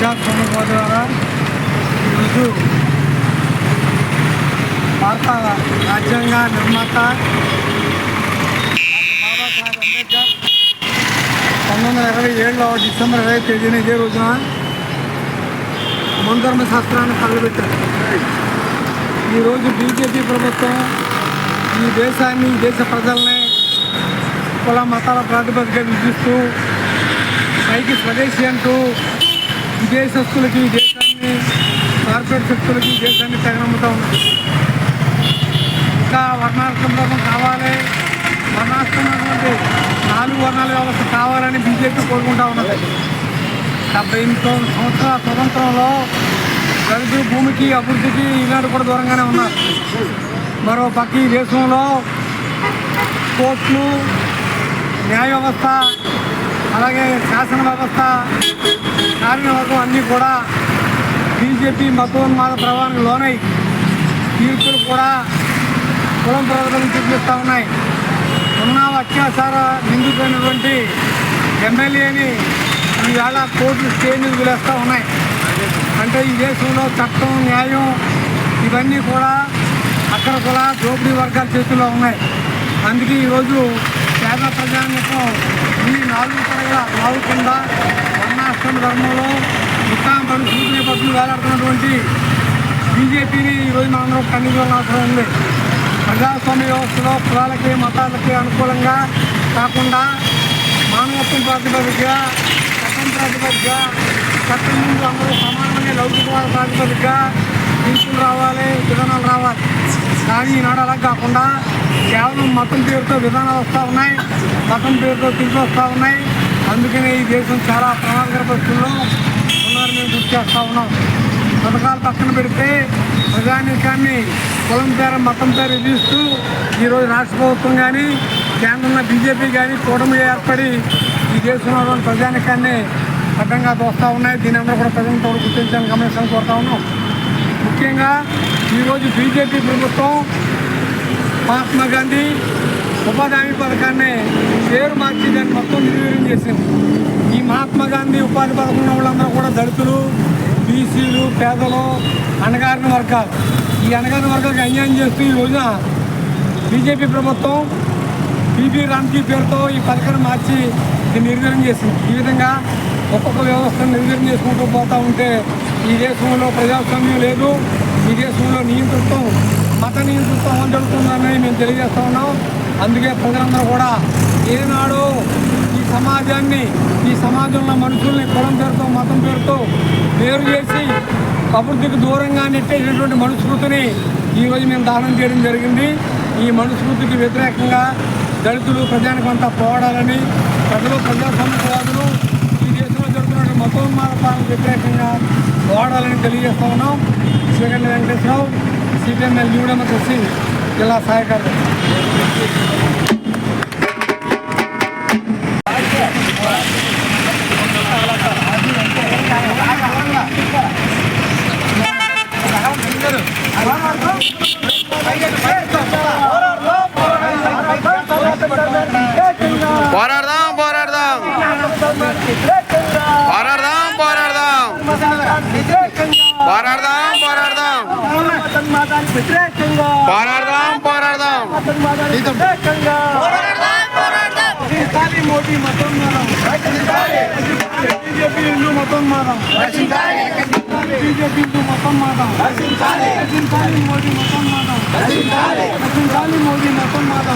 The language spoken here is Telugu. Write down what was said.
ప్రజాస్వామ్యం ద్వారా ఈరోజు భారత రాజ్యాంగ నిర్మాత బాబాసాహెబ్ అంబేద్కర్ 1927లో డిసెంబర్ 20వ తేదీన ఇదే రోజున మనుధర్మ శాస్త్రాన్ని తగలబెట్టారు. ఈరోజు బీజేపీ ప్రభుత్వం ఈ దేశాన్ని, ఈ దేశ ప్రజల్ని కుల మతాల ప్రాతిపదికగా విధిస్తూ పైకి స్వదేశీ అంటూ విదేశస్తులకి ఈ దేశాన్ని, కార్పొరేట్ శక్తులకి ఈ దేశాన్ని తెగనమ్ముతూ ఉన్నారు. ఇంకా వర్ణాశ్రమం కావాలి, వర్ణాశ్రమైనటువంటి 4 వర్ణాల వ్యవస్థ కావాలని బీజేపీ కోరుకుంటూ ఉన్నది. 79 సంవత్సరాల స్వతంత్రంలో దళితుల భూమికి, అభివృద్ధికి ఈనాడు కూడా దూరంగానే ఉన్నారు. మరో పక్క ఈ దేశంలో కోర్టులు, న్యాయ వ్యవస్థ, అలాగే శాసన వ్యవస్థ, కార్యవర్గం అన్నీ కూడా బీజేపీ మతోన్మాద ప్రభావానికి లోనై తీర్పులు కూడా కులం ప్రజలను చూపిస్తూ ఉన్నాయి. ఉన్నావ అత్యాచార నిందితులైనటువంటి ఎమ్మెల్యేని ఈవేళ కోర్టులు స్టే మీద వదిలేస్తూ ఉన్నాయి. అంటే ఈ దేశంలో చట్టం, న్యాయం ఇవన్నీ కూడా అక్కడ కూడా దోపిడీ వర్గాల చేతుల్లో ఉన్నాయి. అందుకే ఈరోజు పేద ప్రజానికం ఈ 4 తరగల లావుకుండా వర్ణాశ్రమ ధర్మంలో ఉత్తాంపడి సూచన పట్టులు వేలాడుతున్నటువంటి బీజేపీని ఈరోజు మనందరం ఖండించాల్సిన అవసరం ఉంది. ప్రజాస్వామ్య వ్యవస్థలో కులాలకి, మతాలకి అనుకూలంగా కాకుండా మానవత్వం ప్రాతిపదికగా, చట్టం ప్రాతిపదికగా, చట్టం ముందు అందరూ సమానమైన లౌకికవాద ప్రాతిపదికగా తీర్పులు రావాలి, విధానాలు రావాలి. కానీ ఈనాడు అలా కాకుండా కేవలం మతం పేరుతో విధానాలు వస్తూ ఉన్నాయి, మతం పేరుతో తీర్పులు వస్తూ ఉన్నాయి. అందుకనే ఈ దేశం చాలా ప్రమాదకర పరిస్థితుల్లో ఉన్నారని మేము గుర్తు చేస్తూ ఉన్నాం. పథకాలు పక్కన పెడితే ప్రజానీకాన్ని కులం పేరు, మతం పేరు విధిస్తూ ఈరోజు రాష్ట్ర ప్రభుత్వం కానీ, కేంద్రంలో బీజేపీ కానీ కూటమి ఏర్పడి ఈ దేశంలో ప్రజానీకాన్ని అడ్డంగా దోస్తూ ఉన్నాయి. దీని అందరూ కూడా ప్రజలతో గుర్తించాలని, గమనించాలని కోరుతా ఉన్నాం. ముఖ్యంగా ఈరోజు బీజేపీ ప్రభుత్వం మహాత్మా గాంధీ ఉపాధి హామీ పథకాన్ని పేరు మార్చి దాన్ని మొత్తం నిర్వీర్యం చేసింది. ఈ మహాత్మా గాంధీ ఉపాధి పథకం ఉన్న వాళ్ళందరూ కూడా దళితులు, బీసీలు, పేదలు, అణగారిన వర్గాలు. ఈ అణగారిన వర్గాలకు అన్యాయం చేస్తూ ఈ రోజున బీజేపీ ప్రభుత్వం బీబీ రామ్జీ పేరుతో ఈ పథకాన్ని మార్చి దీన్ని నిర్వీర్యం చేసింది. ఈ విధంగా ఒక్కొక్క వ్యవస్థను నిర్వీర్యం చేసుకుంటూ పోతూ ఉంటే ఈ దేశంలో ప్రజాస్వామ్యం లేదు, ఈ దేశంలో నియంతృత్వం, మత నియంతృత్వం జరుగుతుందని మేము తెలియజేస్తూ ఉన్నాం. అందుకే ప్రజలందరూ కూడా ఏనాడు ఈ సమాజాన్ని, ఈ సమాజంలో మనుషుల్ని కులం పేరుతో, మతం పేరుతో వేరు చేసి అభివృద్ధికి దూరంగా నెట్టేసినటువంటి మనుస్మృతిని ఈరోజు మేము దానం చేయడం జరిగింది. ఈ మనుస్మృతికి వ్యతిరేకంగా దళితులు, ప్రజానికంతా పోరాడాలని, ప్రజలు, ప్రజాస్వామ్యవాదులు ఈ దేశంలో జరుగుతున్న మతోన్మాద పాలనకు వ్యతిరేకంగా పోరాడాలని తెలియజేస్తూ ఉన్నాం. శ్రీగండ వెంకటేశ్వరరావు, సిపిఎంఎల్ న్యూ డెమోక్రసీ జిల్లా సహాయ కార్యదర్శి. పోరాడదాం పోరాడదాం పోరాడదాం పోరాడదాం పోరాడదాం పోరాడదాం పోరాడదాం పోరాడదాం మోదీ మతోన్మాదం, బీజేపీ హిందూ మతోన్మాదం, బీజేపీ హిందూ మతోన్మాదం, మోదీ మతోన్మాదం, మోదీ మతోన్మాదం.